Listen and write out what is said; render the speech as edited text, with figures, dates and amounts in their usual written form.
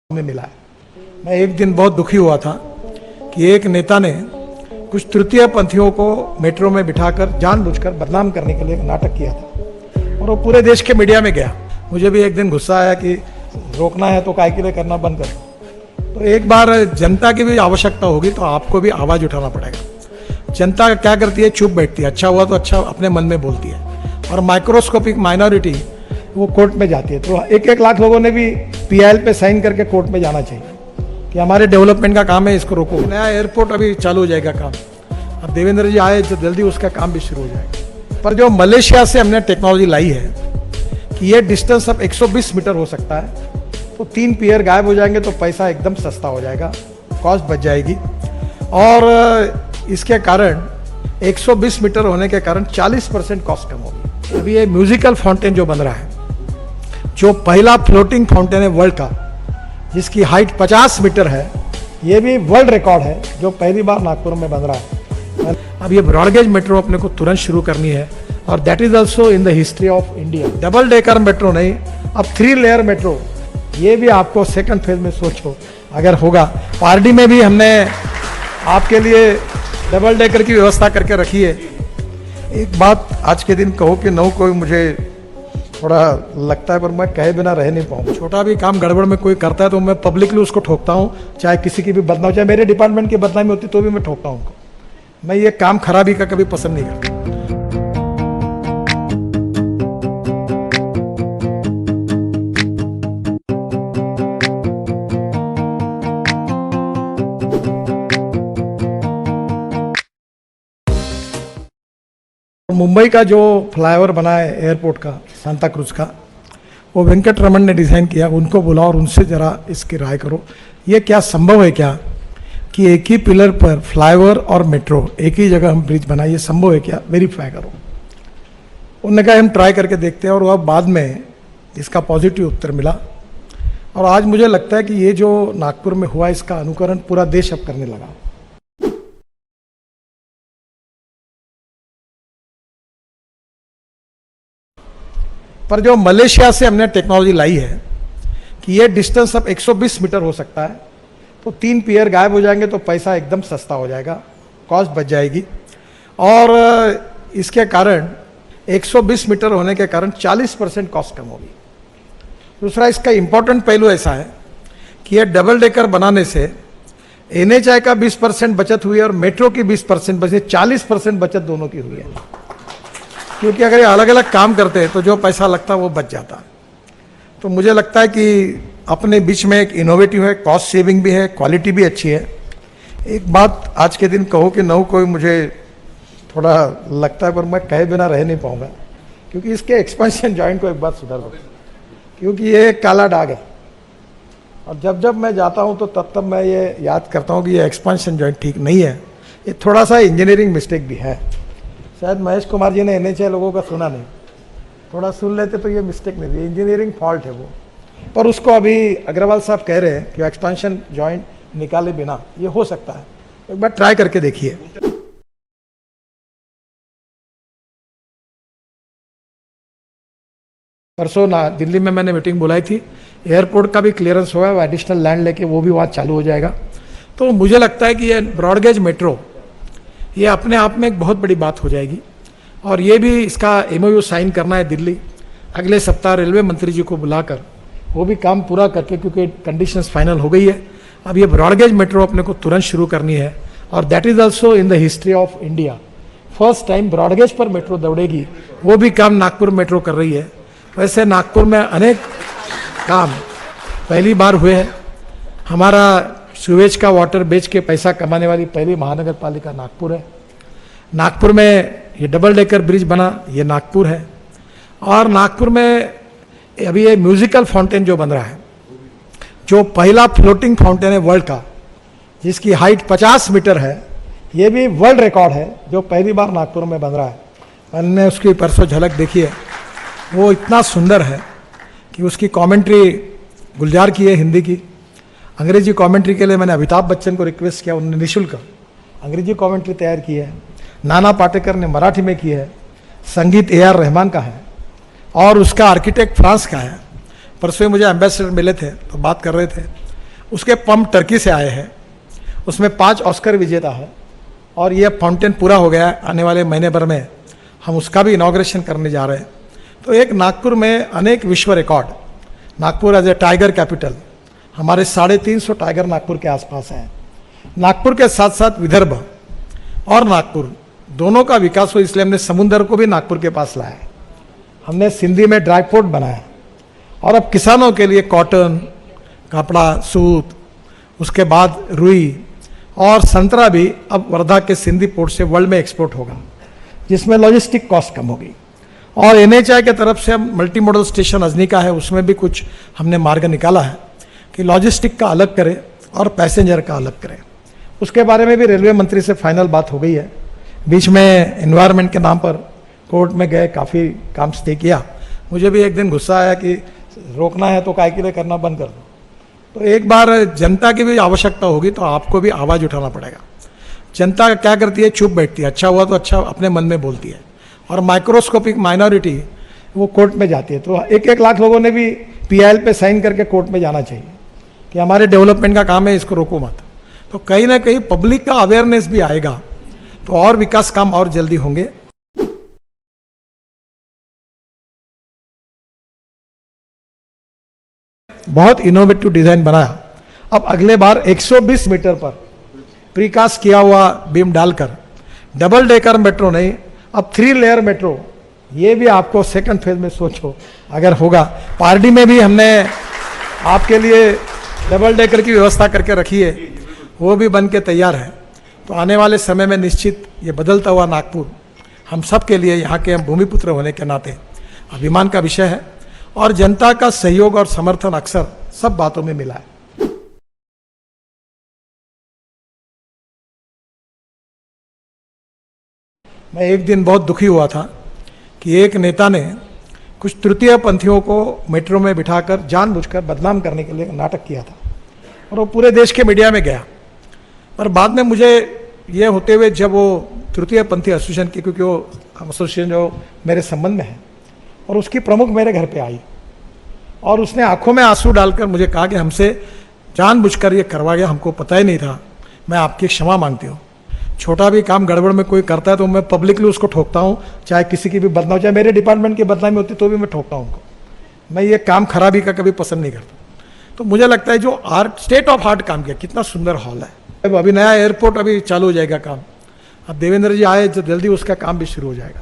में मिला है। मैं एक दिन बहुत दुखी हुआ था कि एक नेता ने कुछ तृतीय पंथियों को मेट्रो में बिठाकर जानबूझकर बदनाम करने के लिए एक नाटक किया था और वो पूरे देश के मीडिया में गया। मुझे भी एक दिन गुस्सा आया कि रोकना है तो काय के लिए करना बंद करो। तो एक बार जनता की भी आवश्यकता होगी तो आपको भी आवाज़ उठाना पड़ेगा। जनता क्या करती है, चुप बैठती है, अच्छा हुआ तो अच्छा अपने मन में बोलती है, और माइक्रोस्कोपिक माइनॉरिटी वो कोर्ट में जाती है। तो 1-1 लाख लोगों ने भी PIL पे साइन करके कोर्ट में जाना चाहिए कि हमारे डेवलपमेंट का काम है, इसको रोको। नया एयरपोर्ट अभी चालू हो जाएगा काम, अब देवेंद्र जी आए तो जल्दी उसका काम भी शुरू हो जाएगा। पर जो मलेशिया से हमने टेक्नोलॉजी लाई है कि ये डिस्टेंस अब 120 मीटर हो सकता है, तो 3 पियर गायब हो जाएंगे तो पैसा एकदम सस्ता हो जाएगा, कॉस्ट बच जाएगी। और इसके कारण 120 मीटर होने के कारण 40% कॉस्ट कम होगी। अभी ये म्यूजिकल फाउंटेन जो बन रहा है, जो पहला फ्लोटिंग फाउंटेन है वर्ल्ड का, जिसकी हाइट 50 मीटर है, ये भी वर्ल्ड रिकॉर्ड है, जो पहली बार नागपुर में बन रहा है। अब ये ब्रॉडगेज मेट्रो अपने को तुरंत शुरू करनी है, और that is also in the history of India. Double decker metro नहीं, अब 3 लेयर मेट्रो, ये भी आपको सेकंड फेज में सोचो अगर होगा। पार्टी में भी हमने आपके लिए डबल डेकर की व्यवस्था करके रखी है। एक बात आज के दिन कहो कि न कोई, मुझे थोड़ा लगता है पर मैं कहे बिना रह नहीं पाऊँ। छोटा भी काम गड़बड़ में कोई करता है तो मैं पब्लिकली उसको ठोकता हूँ, चाहे किसी की भी बदनामी, चाहे मेरे डिपार्टमेंट की बदनामी होती तो भी मैं ठोकता हूँ उनको। मैं ये काम खराबी का कभी पसंद नहीं करता। मुंबई का जो फ्लाईओवर बना है एयरपोर्ट का, सांता क्रूज का, वो वेंकट रमन ने डिज़ाइन किया। उनको बुलाओ और उनसे ज़रा इसकी राय करो, ये क्या संभव है क्या कि एक ही पिलर पर फ्लाईओवर और मेट्रो एक ही जगह हम ब्रिज बनाए, ये संभव है क्या, वेरीफाई करो। उन्होंने कहा हम ट्राई करके देखते हैं, और वह बाद में इसका पॉजिटिव उत्तर मिला। और आज मुझे लगता है कि ये जो नागपुर में हुआ, इसका अनुकरण पूरा देश अब करने लगा। पर जो मलेशिया से हमने टेक्नोलॉजी लाई है कि ये डिस्टेंस अब 120 मीटर हो सकता है, तो 3 पियर गायब हो जाएंगे तो पैसा एकदम सस्ता हो जाएगा, कॉस्ट बच जाएगी। और इसके कारण 120 मीटर होने के कारण 40% कॉस्ट कम होगी। दूसरा, इसका इंपॉर्टेंट पहलू ऐसा है कि ये डबल डेकर बनाने से NHAI का 20% बचत हुई है और मेट्रो की 20% बचत, 40% बचत दोनों की हुई है। क्योंकि अगर ये अलग अलग काम करते हैं तो जो पैसा लगता है वो बच जाता। तो मुझे लगता है कि अपने बीच में एक इनोवेटिव है, कॉस्ट सेविंग भी है, क्वालिटी भी अच्छी है। एक बात आज के दिन कहो कि न कोई, मुझे थोड़ा लगता है पर मैं कहे बिना रह नहीं पाऊँगा, क्योंकि इसके एक्सपेंशन जॉइंट को एक बात सुधार दो, क्योंकि ये एक काला दाग है। और जब जब मैं जाता हूँ तो तब मैं ये याद करता हूँ कि ये एक्सपेंशन जॉइंट ठीक नहीं है, ये थोड़ा सा इंजीनियरिंग मिस्टेक भी है। शायद महेश कुमार जी ने NHAI लोगों का सुना नहीं, थोड़ा सुन लेते तो ये मिस्टेक नहीं थी, इंजीनियरिंग फॉल्ट है वो। पर उसको अभी अग्रवाल साहब कह रहे हैं कि एक्सपेंशन जॉइंट निकाले बिना ये हो सकता है, एक बार ट्राई करके देखिए। परसों ना दिल्ली में मैंने मीटिंग बुलाई थी, एयरपोर्ट का भी क्लियरेंस हुआ है, एडिशनल लैंड लेके वो भी वहाँ चालू हो जाएगा। तो मुझे लगता है कि ये ब्रॉडगेज मेट्रो, ये अपने आप में एक बहुत बड़ी बात हो जाएगी। और ये भी इसका MOU साइन करना है दिल्ली अगले सप्ताह, रेलवे मंत्री जी को बुलाकर वो भी काम पूरा करके, क्योंकि कंडीशंस फाइनल हो गई है। अब ये ब्रॉडगेज मेट्रो अपने को तुरंत शुरू करनी है, और that is also in the history of India. First time broad gauge पर मेट्रो दौड़ेगी, वो भी काम नागपुर मेट्रो कर रही है। वैसे नागपुर में अनेक काम पहली बार हुए हैं। हमारा सुवेज का वाटर बेच के पैसा कमाने वाली पहली महानगर पालिका नागपुर है। नागपुर में ये डबल डेकर ब्रिज बना, ये नागपुर है। और नागपुर में अभी ये म्यूजिकल फाउंटेन जो बन रहा है, जो पहला फ्लोटिंग फाउंटेन है वर्ल्ड का, जिसकी हाइट 50 मीटर है, ये भी वर्ल्ड रिकॉर्ड है, जो पहली बार नागपुर में बन रहा है। मैंने उसकी परसों झलक देखी है, वो इतना सुंदर है कि उसकी कमेंट्री गुलजार की है हिंदी की। अंग्रेजी कमेंट्री के लिए मैंने अमिताभ बच्चन को रिक्वेस्ट किया, उन्होंने निःशुल्क अंग्रेजी कमेंट्री तैयार की है। नाना पाटेकर ने मराठी में की है, संगीत AR रहमान का है, और उसका आर्किटेक्ट फ्रांस का है। परसों मुझे एम्बेसडर मिले थे तो बात कर रहे थे उसके पंप टर्की से आए हैं, उसमें 5 ऑस्कर विजेता है और ये फाउंटेन पूरा हो गया है। आने वाले महीने भर में हम उसका भी इनॉग्रेशन करने जा रहे हैं। तो एक नागपुर में अनेक विश्व record, Nagpur as a tiger capital, हमारे 350 टाइगर नागपुर के आसपास हैं। नागपुर के साथ साथ विदर्भ और नागपुर दोनों का विकास हो, इसलिए हमने समुंदर को भी नागपुर के पास लाया है। हमने सिंधी में ड्राई पोर्ट बनाया और अब किसानों के लिए कॉटन, कपड़ा, सूत, उसके बाद रुई और संतरा भी अब वर्धा के सिंधी पोर्ट से वर्ल्ड में एक्सपोर्ट होगा, जिसमें लॉजिस्टिक कॉस्ट कम होगी। और NHAI के तरफ से अब मल्टी मॉडल स्टेशन अजनी का है, उसमें भी कुछ हमने मार्ग निकाला है कि लॉजिस्टिक का अलग करें और पैसेंजर का अलग करें। उसके बारे में भी रेलवे मंत्री से फाइनल बात हो गई है। बीच में एनवायरनमेंट के नाम पर कोर्ट में गए, काफ़ी काम स्टे किया। मुझे भी एक दिन गुस्सा आया कि रोकना है तो काय के लिए करना बंद कर दो। तो एक बार जनता की भी आवश्यकता होगी तो आपको भी आवाज़ उठाना पड़ेगा। जनता क्या करती है, चुप बैठती है, अच्छा हुआ तो अच्छा अपने मन में बोलती है, और माइक्रोस्कोपिक माइनॉरिटी वो कोर्ट में जाती है। तो 1-1 लाख लोगों ने भी PIL पे साइन करके कोर्ट में जाना चाहिए कि हमारे डेवलपमेंट का काम है, इसको रोको मत। तो कहीं ना कहीं पब्लिक का अवेयरनेस भी आएगा तो और विकास काम और जल्दी होंगे। बहुत इनोवेटिव डिजाइन बनाया। अब अगले बार 120 मीटर पर प्रीकास्ट किया हुआ बीम डालकर डबल डेकर मेट्रो नहीं, अब 3 लेयर मेट्रो, ये भी आपको सेकंड फेज में सोचो अगर होगा। पारडी में भी हमने आपके लिए डबल डेकर की व्यवस्था करके रखी है, वो भी बन के तैयार है। तो आने वाले समय में निश्चित ये बदलता हुआ नागपुर हम सब के लिए, यहाँ के भूमिपुत्र होने के नाते अभिमान का विषय है, और जनता का सहयोग और समर्थन अक्सर सब बातों में मिला है। मैं एक दिन बहुत दुखी हुआ था कि एक नेता ने कुछ तृतीय पंथियों को मेट्रो में बिठाकर जानबूझकर बदनाम करने के लिए नाटक किया था, और वो पूरे देश के मीडिया में गया। पर बाद में मुझे ये होते हुए, जब वो तृतीय पंथी एसोसिएशन की, क्योंकि वो एसोसिएशन जो मेरे संबंध में है, और उसकी प्रमुख मेरे घर पे आई और उसने आंखों में आंसू डालकर मुझे कहा कि हमसे जानबूझकर ये करवा गया, हमको पता ही नहीं था, मैं आपकी क्षमा मांगती हूँ। छोटा भी काम गड़बड़ में कोई करता है तो मैं पब्लिकली उसको ठोकता हूँ, चाहे किसी की भी बदनाम, चाहे मेरे डिपार्टमेंट की बदनामी होती तो भी मैं ठोकता हूँ उनको। मैं ये काम खराबी का कभी पसंद नहीं करता। तो मुझे लगता है जो आर्ट, स्टेट ऑफ आर्ट काम किया, कितना सुंदर हॉल है। अब अभी नया एयरपोर्ट अभी चालू हो जाएगा काम, अब देवेंद्र जी आए तो जल्दी उसका काम भी शुरू हो जाएगा।